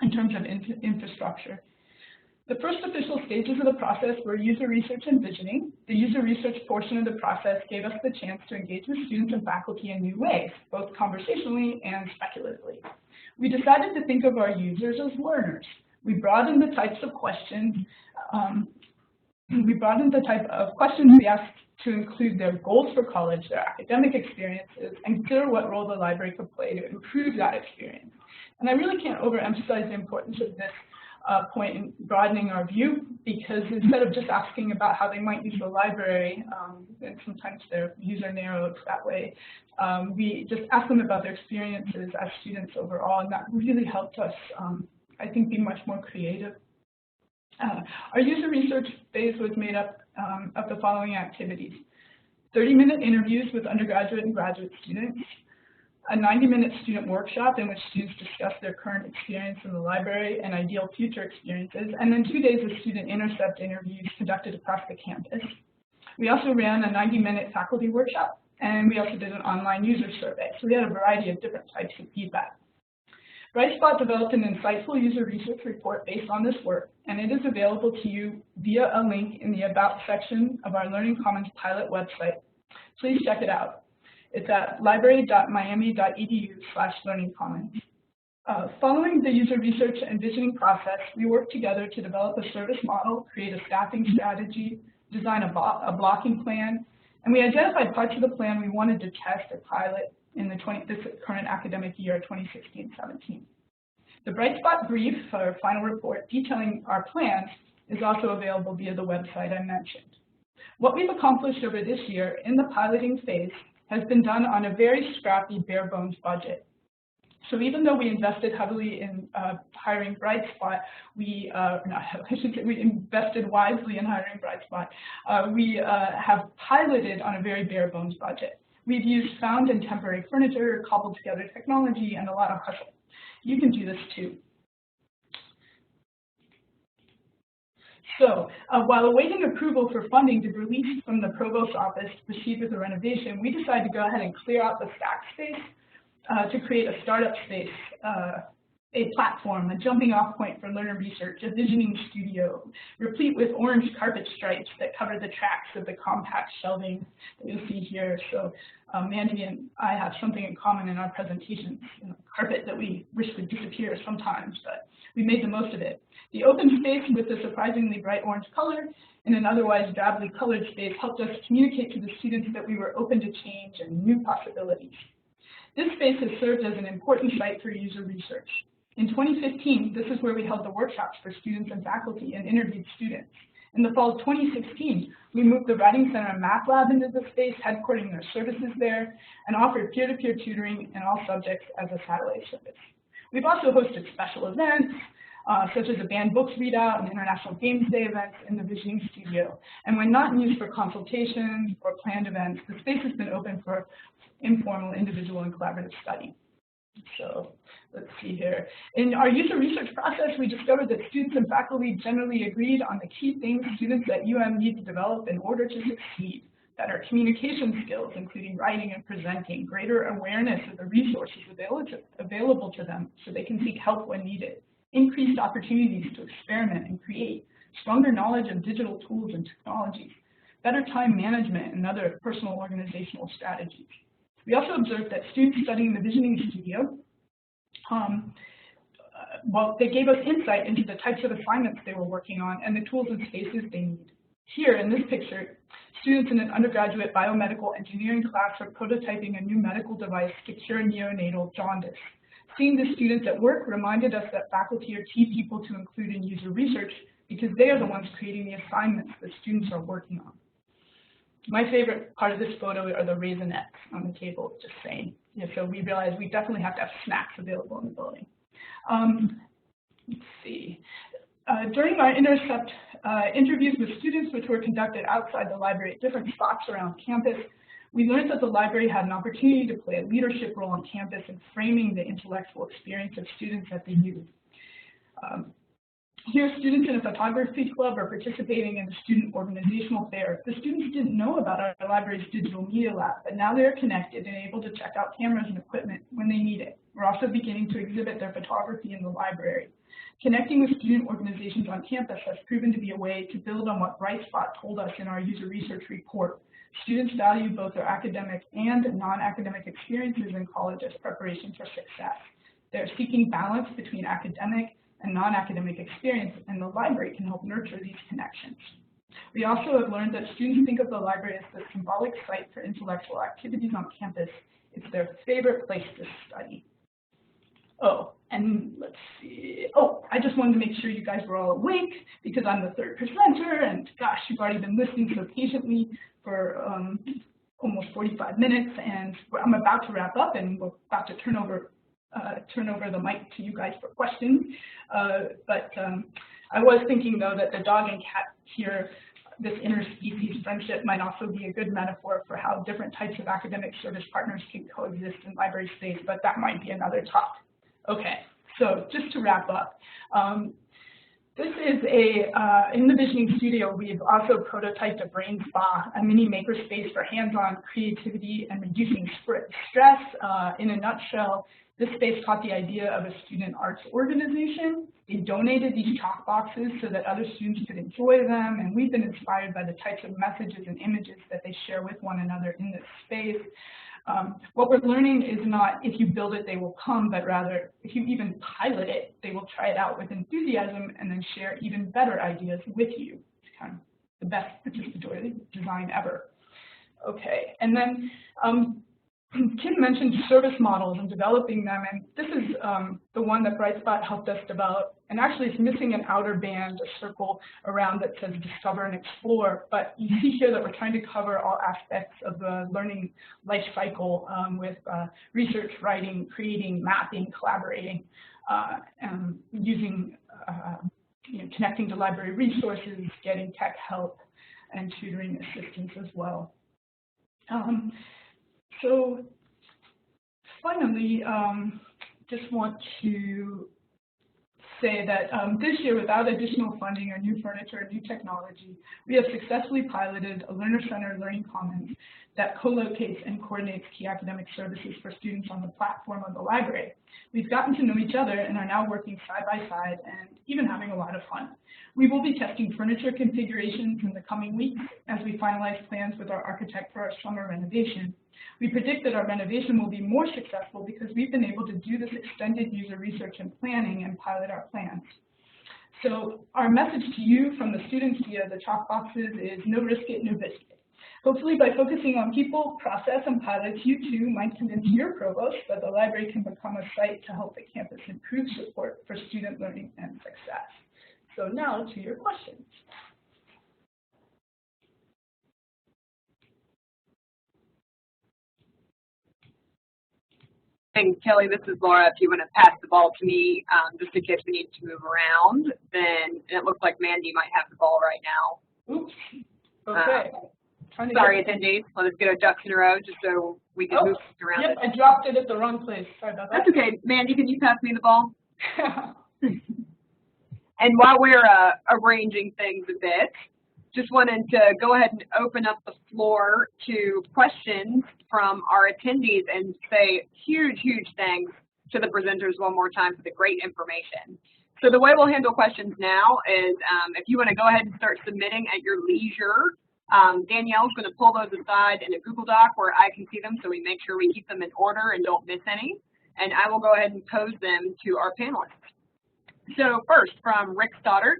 in terms of infrastructure. The first official stages of the process were user research and visioning. The user research portion of the process gave us the chance to engage with students and faculty in new ways, both conversationally and speculatively. We decided to think of our users as learners. We broadened the types of questions we asked to include their goals for college, their academic experiences, and consider what role the library could play to improve that experience. And I really can't overemphasize the importance of this point in broadening our view, because instead of just asking about how they might use the library, and sometimes their user narrowed that way, we just asked them about their experiences as students overall, and that really helped us, I think, be much more creative. Our user research phase was made up of the following activities: 30-minute interviews with undergraduate and graduate students, a 90-minute student workshop in which students discussed their current experience in the library and ideal future experiences, and then 2 days of student intercept interviews conducted across the campus. We also ran a 90-minute faculty workshop, and we also did an online user survey. So we had a variety of different types of feedback. Brightspot developed an insightful user research report based on this work, and it is available to you via a link in the About section of our Learning Commons pilot website. Please check it out. It's at library.miami.edu/learningcommons. Following the user research and visioning process, we worked together to develop a service model, create a staffing strategy, design a blocking plan, and we identified parts of the plan we wanted to test or pilot in this current academic year, 2016-17. The Brightspot brief, our final report detailing our plans, is also available via the website I mentioned. What we've accomplished over this year in the piloting phase has been done on a very scrappy, bare bones budget. So even though we invested heavily in hiring Brightspot, we invested wisely in hiring Brightspot. We have piloted on a very bare bones budget. We've used found and temporary furniture, cobbled together technology, and a lot of hustle. You can do this too. So while awaiting approval for funding to be released from the Provost's office to proceed with the renovation, we decided to go ahead and clear out the stack space to create a startup space, a platform, a jumping off point for learner research, a visioning studio, replete with orange carpet stripes that cover the tracks of the compact shelving that you'll see here. So Mandy and I have something in common in our presentations, carpet that we wish would disappear sometimes, but we made the most of it. The open space with the surprisingly bright orange color in an otherwise drably colored space helped us communicate to the students that we were open to change and new possibilities. This space has served as an important site for user research. In 2015, this is where we held the workshops for students and faculty and interviewed students. In the fall of 2016, we moved the Writing Center and Math Lab into the space, headquartering their services there, and offered peer-to-peer tutoring in all subjects as a satellite service. We've also hosted special events, such as a banned books readout and International Games Day events in the Visioning Studio. And when not in use for consultations or planned events, the space has been open for informal, individual, and collaborative study. So let's see here. In our user research process, we discovered that students and faculty generally agreed on the key things students at UM need to develop in order to succeed: better communication skills, including writing and presenting, greater awareness of the resources available to them so they can seek help when needed, increased opportunities to experiment and create, stronger knowledge of digital tools and technologies, better time management, and other personal organizational strategies. We also observed that students studying the Visioning Studio, they gave us insight into the types of assignments they were working on and the tools and spaces they need. Here in this picture, students in an undergraduate biomedical engineering class are prototyping a new medical device to cure neonatal jaundice. Seeing the students at work reminded us that faculty are key people to include in user research because they are the ones creating the assignments that students are working on. My favorite part of this photo are the Raisinets on the table, just saying. Yeah, so we realized we definitely have to have snacks available in the building. Let's see. During our intercept interviews with students, which were conducted outside the library at different spots around campus, we learned that the library had an opportunity to play a leadership role on campus in framing the intellectual experience of students that they use. Here, students in a photography club are participating in a student organizational fair. The students didn't know about our library's digital media lab, but now they're connected and able to check out cameras and equipment when they need it. We're also beginning to exhibit their photography in the library. Connecting with student organizations on campus has proven to be a way to build on what Brightspot told us in our user research report. Students value both their academic and non-academic experiences in college as preparation for success. They're seeking balance between academic and non-academic experience, and the library can help nurture these connections. We also have learned that students think of the library as the symbolic site for intellectual activities on campus. It's their favorite place to study. Oh, and let's see. Oh, I just wanted to make sure you guys were all awake because I'm the third presenter, and gosh, you've already been listening so patiently for almost 45 minutes, and I'm about to wrap up, and we're about to turn over the mic to you guys for questions. I was thinking, though, that the dog and cat here, this interspecies friendship, might also be a good metaphor for how different types of academic service partners can coexist in library space, but that might be another talk. Okay, so just to wrap up, this is in the Visioning Studio, we've also prototyped a brain spa, a mini makerspace for hands-on creativity and reducing stress. In a nutshell, this space taught the idea of a student arts organization. They donated these chalk boxes so that other students could enjoy them, and we've been inspired by the types of messages and images that they share with one another in this space. What we're learning is not if you build it, they will come, but rather if you even pilot it, they will try it out with enthusiasm and then share even better ideas with you. It's kind of the best participatory design ever. Okay, and then Kim mentioned service models and developing them, and this is the one that Brightspot helped us develop. And actually, it's missing an outer band, a circle around that says discover and explore. But you see here that we're trying to cover all aspects of the learning life cycle with research, writing, creating, mapping, collaborating, and using, connecting to library resources, getting tech help, and tutoring assistance as well. So finally, just want to say that this year, without additional funding or new furniture or new technology, we have successfully piloted a learner-centered learning commons that co-locates and coordinates key academic services for students on the platform of the library. We've gotten to know each other and are now working side by side and even having a lot of fun. We will be testing furniture configurations in the coming weeks as we finalize plans with our architect for our summer renovation. We predict that our renovation will be more successful because we've been able to do this extended user research and planning and pilot our plans. So our message to you from the students via the chalk boxes is no risk it, no biscuit. Hopefully by focusing on people, process, and pilots, you too might convince your provost that the library can become a site to help the campus improve support for student learning and success. So now to your questions. And Kelly, this is Laura. If you want to pass the ball to me, just in case we need to move around, then it looks like Mandy might have the ball right now. Oops. Okay. Sorry, attendees. Let us get our ducks in a row just so we can move around. Yep, I dropped it at the wrong place. Sorry about that. That's okay. Mandy, can you pass me the ball? And while we're arranging things a bit, just wanted to go ahead and open up the floor to questions from our attendees and say huge, huge thanks to the presenters one more time for the great information. So the way we'll handle questions now is if you want to go ahead and start submitting at your leisure, Danielle's going to pull those aside in a Google Doc where I can see them so we make sure we keep them in order and don't miss any. And I will go ahead and pose them to our panelists. So first, from Rick Stoddard,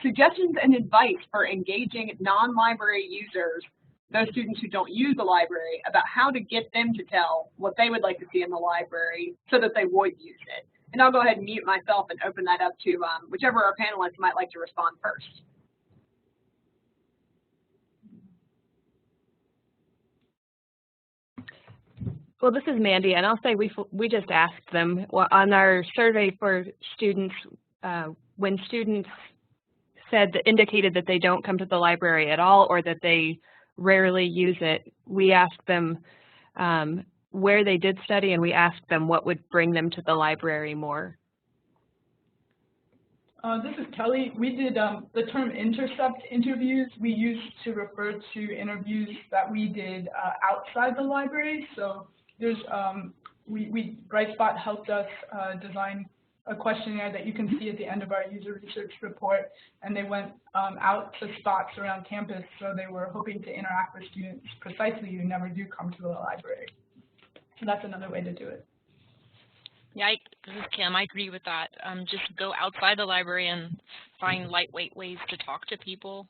suggestions and advice for engaging non-library users, those students who don't use the library, about how to get them to tell what they would like to see in the library so that they would use it. And I'll go ahead and mute myself and open that up to whichever our panelists might like to respond first. Well, this is Mandy, and I'll say we just asked them on our survey for students, when students indicated that they don't come to the library at all or that they rarely use it, we asked them where they did study, and we asked them what would bring them to the library more. This is Kelly. We did the term intercept interviews we used to refer to interviews that we did outside the library. So there's Brightspot helped us design a questionnaire that you can see at the end of our user research report, and they went out to spots around campus, so they were hoping to interact with students precisely who never do come to the library. So that's another way to do it. Yeah, this is Kim. I agree with that. Just go outside the library and find lightweight ways to talk to people.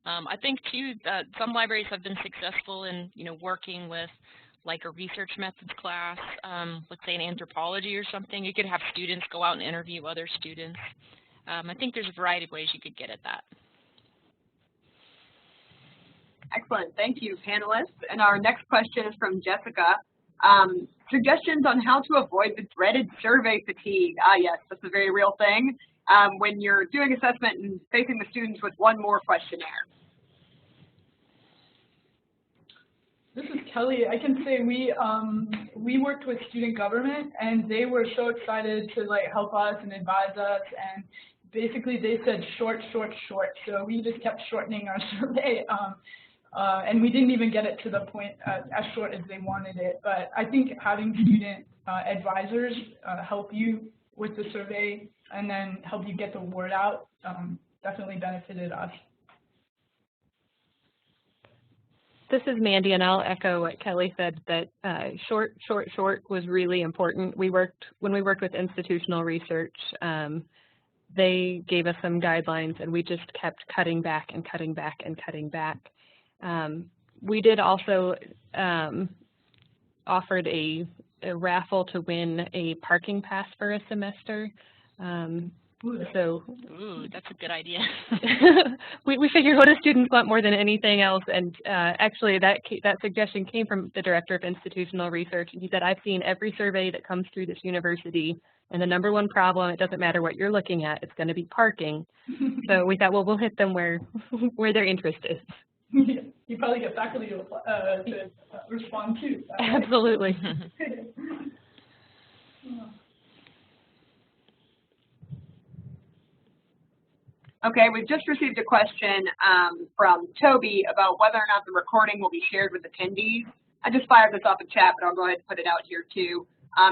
I think too that some libraries have been successful in working with like a research methods class, let's say in anthropology or something. You could have students go out and interview other students. I think there's a variety of ways you could get at that. Excellent. Thank you, panelists. And our next question is from Jessica. Suggestions on how to avoid the dreaded survey fatigue. Ah, yes, that's a very real thing when you're doing assessment and facing the students with one more questionnaire. This is Kelly. I can say we worked with student government, and they were so excited to help us and advise us, and basically they said short, short, short. So we just kept shortening our survey. And we didn't even get it to the point as short as they wanted it. But I think having student advisors help you with the survey and then help you get the word out definitely benefited us. This is Mandy, and I'll echo what Kelly said, that short, short, short was really important. When we worked with institutional research, they gave us some guidelines, and we just kept cutting back and cutting back and cutting back. We did also offered a raffle to win a parking pass for a semester. Ooh, that's a good idea. we figured, what do students want more than anything else? And actually, that suggestion came from the director of institutional research. And he said, I've seen every survey that comes through this university, and the #1 problem, it doesn't matter what you're looking at, it's going to be parking. So we thought, well, we'll hit them where their interest is. You probably get faculty to respond too. Absolutely. Okay, we've just received a question from Toby about whether or not the recording will be shared with attendees. I just fired this off the chat, but I'll go ahead and put it out here too.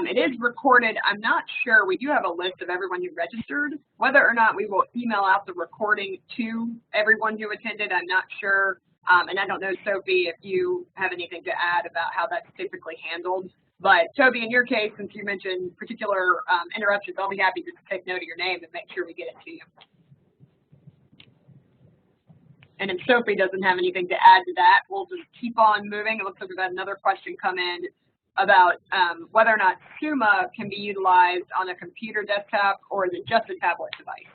It is recorded. I'm not sure. We do have a list of everyone who registered. Whether or not we will email out the recording to everyone who attended, I'm not sure. And I don't know, Sophie, if you have anything to add about how that's typically handled. But Toby, in your case, since you mentioned particular interruptions, I'll be happy to take note of your name and make sure we get it to you. And if Sophie doesn't have anything to add to that, we'll just keep on moving. It looks like we've got another question come in about whether or not SUMA can be utilized on a computer desktop, or is it just a tablet device?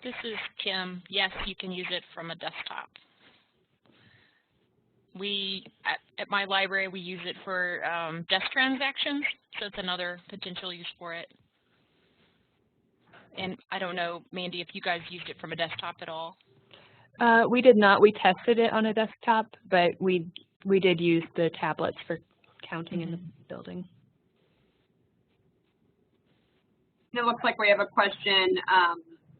This is Kim. Yes, you can use it from a desktop. At my library, we use it for desk transactions, so it's another potential use for it. And I don't know, Mandy, if you guys used it from a desktop at all. We did not. We tested it on a desktop, but we did use the tablets for counting in the building. And it looks like we have a question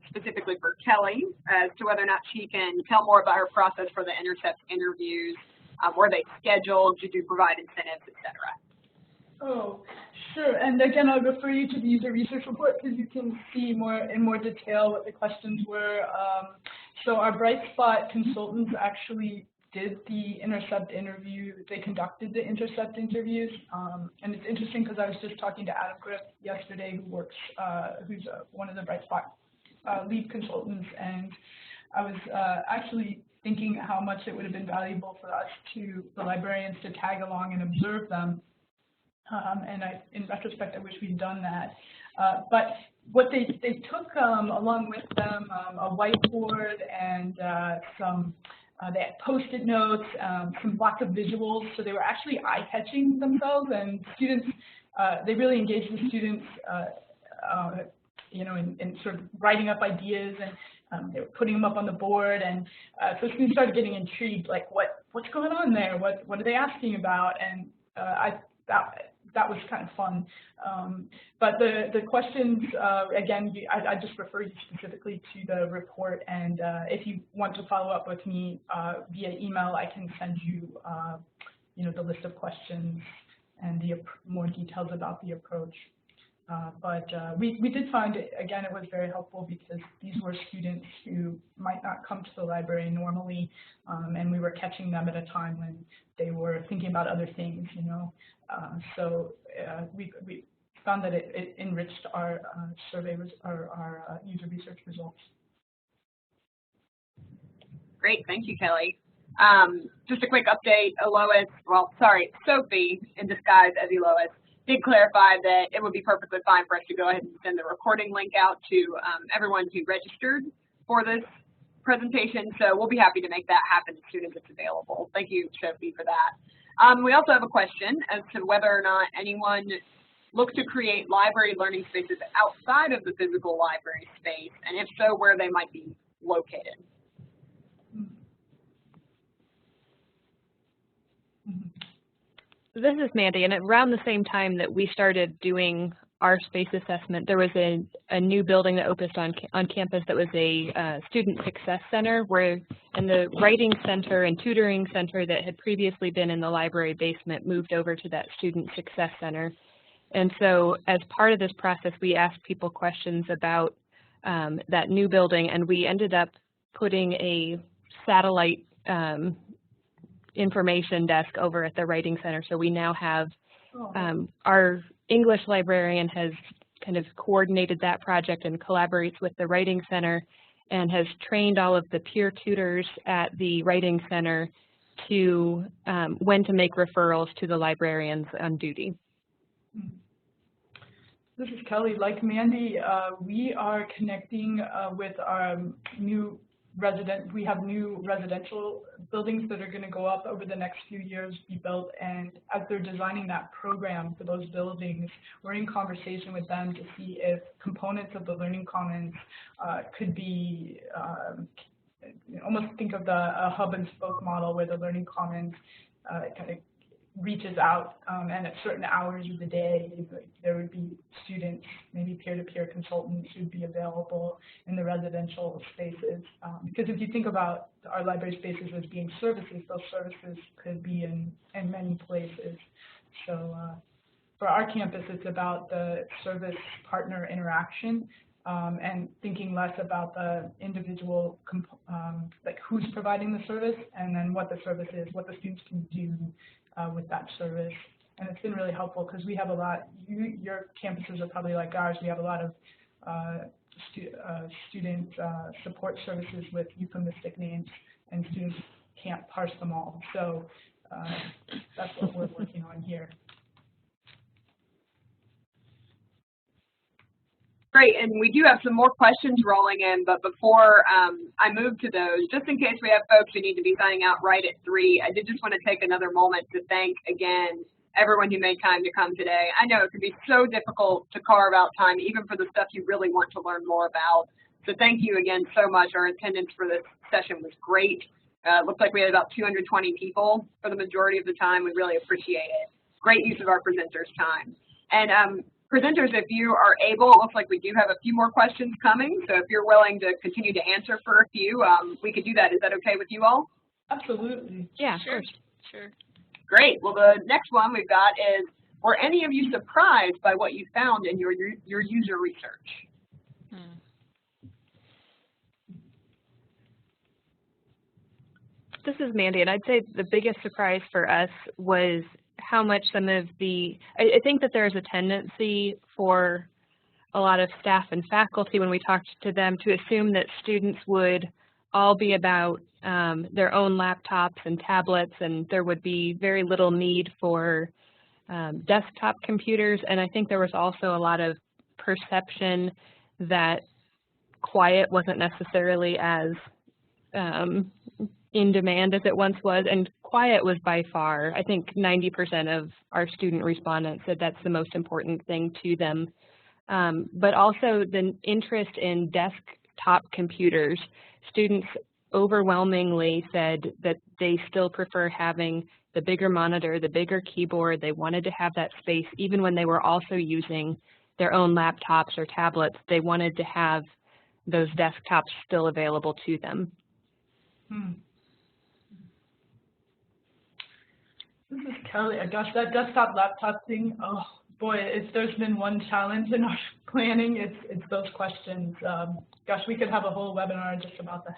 specifically for Kelly as to whether or not she can tell more about her process for the intercept interviews. Were they scheduled? Did you provide incentives, et cetera? Oh, sure. And again, I'll refer you to the user research report because you can see in more detail what the questions were. So our Brightspot consultants actually did the intercept interview. They conducted the intercept interviews. And it's interesting because I was just talking to Adam Griff yesterday, who's one of the Brightspot lead consultants, and I was actually thinking how much it would have been valuable for us, the librarians, to tag along and observe them. And in retrospect, I wish we'd done that. But what they took along with them, a whiteboard and some They had Post-it notes, lots of visuals, so they were actually eye-catching themselves, and students, they really engaged the students, in sort of writing up ideas, and they were putting them up on the board, and so students started getting intrigued, like what's going on there? What are they asking about? And that was kind of fun. But the questions, again, I just refer you specifically to the report, and if you want to follow up with me via email, I can send you, the list of questions and the more details about the approach. But we did find, again, it was very helpful because these were students who might not come to the library normally, and we were catching them at a time when they were thinking about other things, so we found that it enriched our survey, our user research results. Great, thank you, Kelly. Just a quick update, Sophie, in disguise as Elois, did clarify that it would be perfectly fine for us to go ahead and send the recording link out to everyone who registered for this presentation, so we'll be happy to make that happen as soon as it's available. Thank you, Sophie, for that. We also have a question as to whether or not anyone looks to create library learning spaces outside of the physical library space, and if so, where they might be located. This is Mandy, and around the same time that we started doing our space assessment, there was a new building that opened on campus that was a student success center, where in the writing center and tutoring center that had previously been in the library basement moved over to that student success center. And so as part of this process, we asked people questions about that new building, and we ended up putting a satellite information desk over at the writing center. So we now have our English librarian has kind of coordinated that project and collaborates with the writing center and has trained all of the peer tutors at the writing center to when to make referrals to the librarians on duty. This is Kelly. Like Mandy, we are connecting with our we have new residential buildings that are going to go up over the next few years, be built, and as they're designing that program for those buildings, we're in conversation with them to see if components of the Learning Commons could be, almost think of the hub and spoke model where the Learning Commons kind of reaches out, and at certain hours of the day, there would be students, maybe peer-to-peer consultants who'd be available in the residential spaces. Because if you think about our library spaces as being services, those services could be in many places. So for our campus, it's about the service partner interaction and thinking less about the individual, like who's providing the service, and then what the service is, what the students can do with that service. And it's been really helpful because we have a lot, your campuses are probably like ours, we have a lot of student support services with euphemistic names, and students can't parse them all. So that's what we're working on here. Great, and we do have some more questions rolling in, but before I move to those, just in case we have folks who need to be signing out right at 3, I did just want to take another moment to thank, again, everyone who made time to come today. I know it can be so difficult to carve out time, even for the stuff you really want to learn more about. So thank you again so much. Our attendance for this session was great. Looks like we had about 220 people for the majority of the time. We really appreciate it. Great use of our presenters' time. And presenters, if you are able, it looks like we do have a few more questions coming, so if you're willing to continue to answer for a few, we could do that. Is that okay with you all? Absolutely. Yeah, Sure. of course. Sure. Great. Well, the next one we've got is, were any of you surprised by what you found in your user research? This is Mandy, and I'd say the biggest surprise for us was how much some of the, I think that there's a tendency for a lot of staff and faculty when we talked to them to assume that students would all be about their own laptops and tablets, and there would be very little need for desktop computers. And I think there was also a lot of perception that quiet wasn't necessarily as in demand as it once was, and quiet was by far, I think 90% of our student respondents said that's the most important thing to them. But also the interest in desktop computers. Students overwhelmingly said that they still prefer having the bigger monitor, the bigger keyboard. They wanted to have that space even when they were also using their own laptops or tablets. They wanted to have those desktops still available to them. This is Kelly. Gosh, that desktop laptop thing, oh boy, if there's been one challenge in our planning, it's those questions. Gosh, we could have a whole webinar just about this.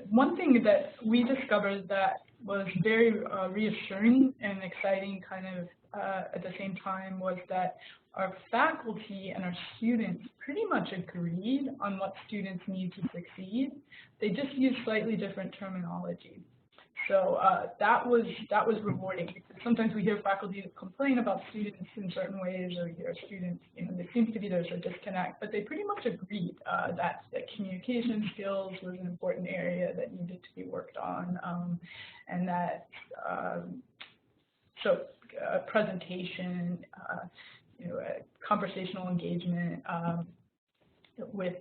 One thing that we discovered that was very reassuring and exciting kind of at the same time was that our faculty and our students pretty much agreed on what students need to succeed. They just used slightly different terminology. So that was rewarding, because sometimes we hear faculty complain about students in certain ways, or hear students, there seems to be there's a disconnect, but they pretty much agreed that communication skills was an important area that needed to be worked on, and that presentation, conversational engagement with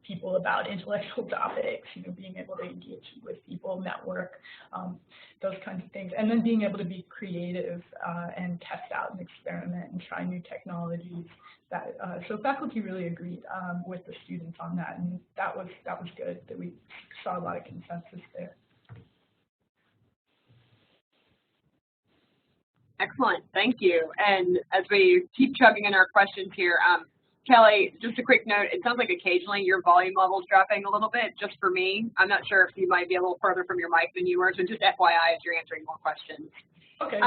people about intellectual topics, being able to engage with people, network, those kinds of things. And then being able to be creative and test out and experiment and try new technologies. So faculty really agreed with the students on that, and that was good, that we saw a lot of consensus there. Excellent, thank you. And as we keep chugging in our questions here, Kelly, just a quick note, it sounds like occasionally your volume level is dropping a little bit, just for me. I'm not sure if you might be a little further from your mic than you were, so just FYI as you're answering more questions. Okay.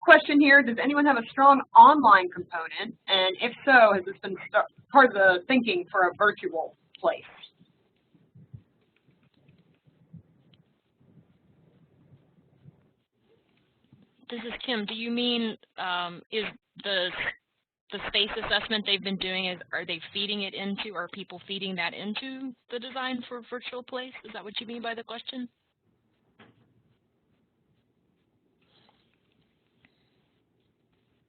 Question here, does anyone have a strong online component? And if so, has this been part of the thinking for a virtual place? This is Kim. Do you mean is the space assessment they've been doing, are they feeding it into, are people feeding that into the design for virtual place? Is that what you mean by the question?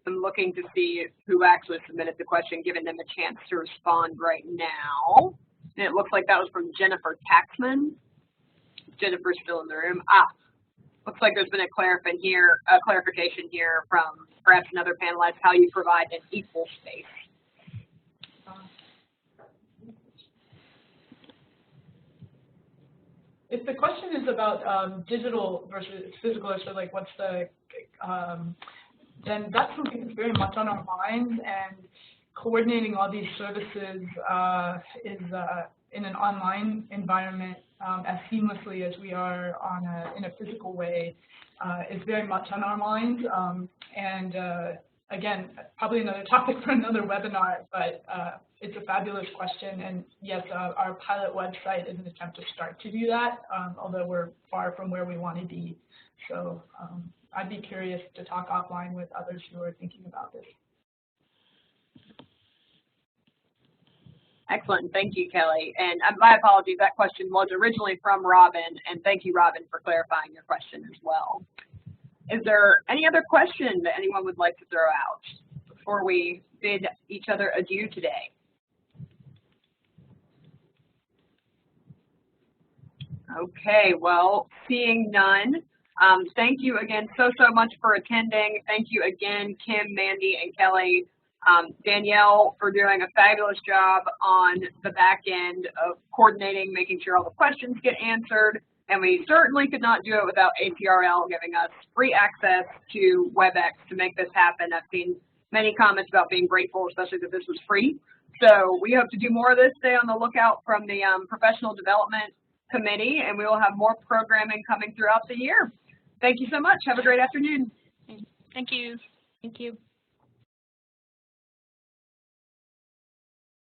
I'm looking to see who actually submitted the question, giving them a chance to respond right now. And it looks like that was from Jennifer Taxman. Jennifer's still in the room. Looks like there's been a clarification here from perhaps another panelist, how you provide an equal space. If the question is about digital versus physical, so like what's the, then that's something that's very much on our minds, and coordinating all these services is in an online environment as seamlessly as we are in a physical way is very much on our minds. Again, probably another topic for another webinar, but it's a fabulous question. And yes, our pilot website is an attempt to start to do that, although we're far from where we want to be. So I'd be curious to talk offline with others who are thinking about this. Excellent, thank you, Kelly. And my apologies, that question was originally from Robin, and thank you, Robin, for clarifying your question as well. Is there any other question that anyone would like to throw out before we bid each other adieu today? Okay, well, seeing none, thank you again so much for attending. Thank you again, Kim, Mandy, and Kelly. Danielle for doing a fabulous job on the back end of coordinating, making sure all the questions get answered. And we certainly could not do it without ACRL giving us free access to WebEx to make this happen. I've seen many comments about being grateful, especially that this was free. So we hope to do more of this. Stay on the lookout from the Professional Development Committee, and we will have more programming coming throughout the year. Thank you so much. Have a great afternoon. Thank you. Thank you.